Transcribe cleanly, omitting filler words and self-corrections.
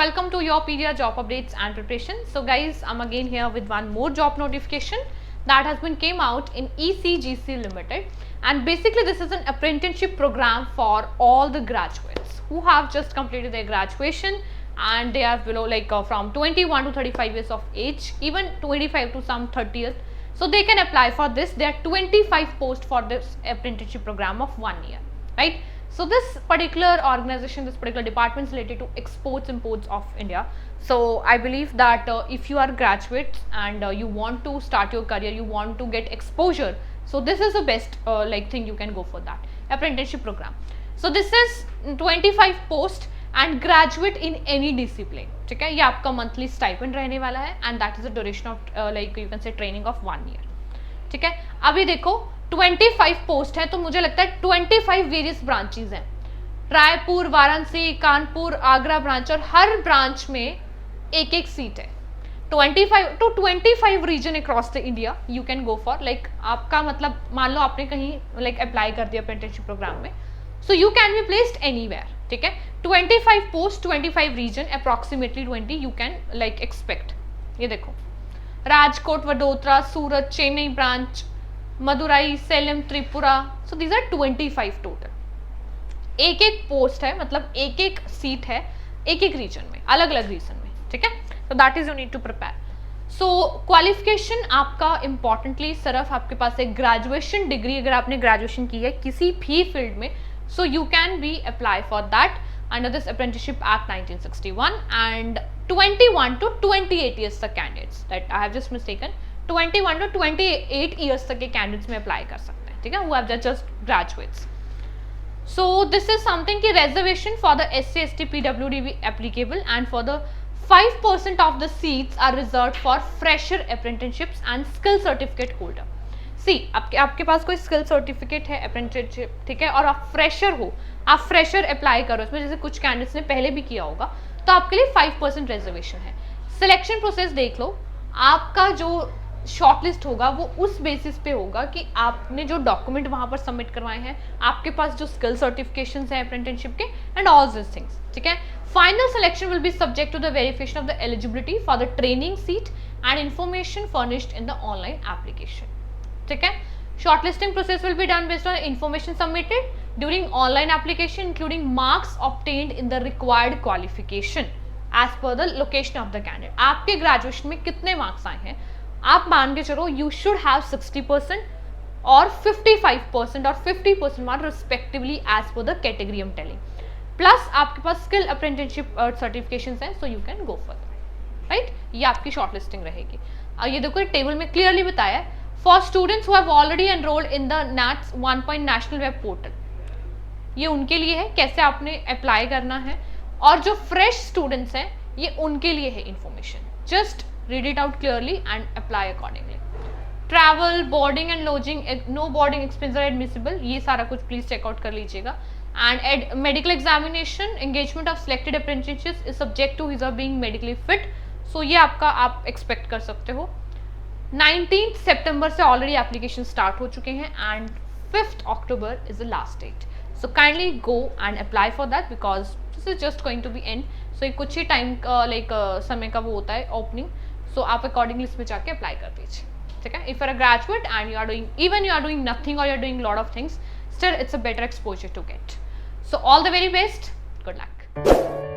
welcome to your PDR job updates and preparation. So guys, I'm again here with one more job notification that has been came out in ECGC Limited, and basically this is an apprenticeship program for all the graduates who have just completed their graduation and they are below from 21 to 35 years of age, even 25 to some 30th. So they can apply for this. There are 25 posts for this apprenticeship program of 1 year, right? So this particular organization, this particular department is related to exports, imports of India. So I believe that if you are graduates and you want to start your career, you want to get exposure, so this is the best thing you can go for, that apprenticeship program. So this is 25 post and graduate in any discipline. ठीक है, ये आपका monthly stipend रहने वाला है and that is the duration of you can say training of 1 year. ठीक है, अभी देखो 25 पोस्ट है तो मुझे लगता है 25 वेरियस ब्रांचेस हैं, रायपुर, वाराणसी, कानपुर, आगरा ब्रांच, और हर ब्रांच में एक एक सीट है. 25 to 25 region across the India you can go for. आपका मतलब मान लो आपने कहीं अप्लाई कर दिया अप्रेंटिसशिप प्रोग्राम में, so you can be placed anywhere. ठीक है, 25 post, 25 region, approximately 20 you can expect. ये देखो, Rajkot, Vadodara, Surat, Chennai branch, Madurai, Salem, Tripura. So these are 25 total. एक एक पोस्ट है, मतलब एक एक सीट है एक एक रीजन में, अलग अलग रीजन में. ठीक है, so that is you need to prepare. So qualification आपका इंपॉर्टेंटली सिर्फ आपके पास एक ग्रेजुएशन डिग्री, अगर आपने ग्रेजुएशन की है किसी भी फील्ड में, so you can be apply for that under this Apprenticeship Act 1961, and 21 to 28 years तक candidates, that I have just mistaken, 21 to 28 years तक के candidates में apply कर सकते हैं. ठीक है, who have just graduates. So this is something कि reservation for the SC, ST, PWD be applicable, and for the 5% of the seats are reserved for fresher apprenticeships and skill certificate holder. सी आपके पास कोई skill certificate है apprenticeship, ठीक है, और आप fresher हो, आप फ्रेशर अप्लाई करो इसमें, जैसे कुछ कैंडिडेट्स ने पहले भी किया होगा, तो आपके लिए 5% रिजर्वेशन है. सिलेक्शन प्रोसेस देख लो, आपका जो शॉर्टलिस्ट होगा वो उस बेसिस पे होगा कि आपने जो डॉक्यूमेंट वहाँ पर सबमिट करवाए हैं, आपके पास जो स्किल सर्टिफिकेशन है अप्रेंटिसशिप के, एंड ऑल दिस थिंग्स. ठीक है, final selection will be subject to the verification of the eligibility for the training seat and information furnished in the online application. ठीक है, shortlisting process will be done based on information submitted during online application, including marks obtained in the required qualification as per the location of the candidate. आपके graduation में कितने marks आए हैं, आप मान के चलो you should have 60% और 55% और 50% mark respectively as per the category I'm telling. Plus आपके पास स्किल अप्रेंटिसशिप सर्टिफिकेशन है, so you can go for that, right? ये आपकी शॉर्टलिस्टिंग रहेगी. ये देखो टेबल में क्लियरली बताया है, for students who have already enrolled in the NATS 1 National Web Portal. ये उनके लिए है कैसे आपने अप्लाई करना है, और जो फ्रेश स्टूडेंट्स हैं ये उनके लिए है information. Just read it out clearly and apply accordingly. Travel, boarding and lodging, no boarding expense are admissible, ये सारा कुछ प्लीज चेकआउट कर लीजिएगा. And medical examination, engagement of selected apprentices is subject to his being medically fit. So ये आपका आप expect कर सकते हो. 19 सितंबर से ऑलरेडी एप्लीकेशन स्टार्ट हो चुके हैं and 5th October is the last date. So kindly go and apply for that because this is just going to be end. So ये कुछ ही टाइम समय का वो होता है ओपनिंग, सो आप अकॉर्डिंगली इसमें जाके अप्लाई कर दीजिए. ठीक है, if you are a graduate and you are doing, even you are doing nothing और you are doing lot of things, still it's a better exposure to get. So all the very best, good luck.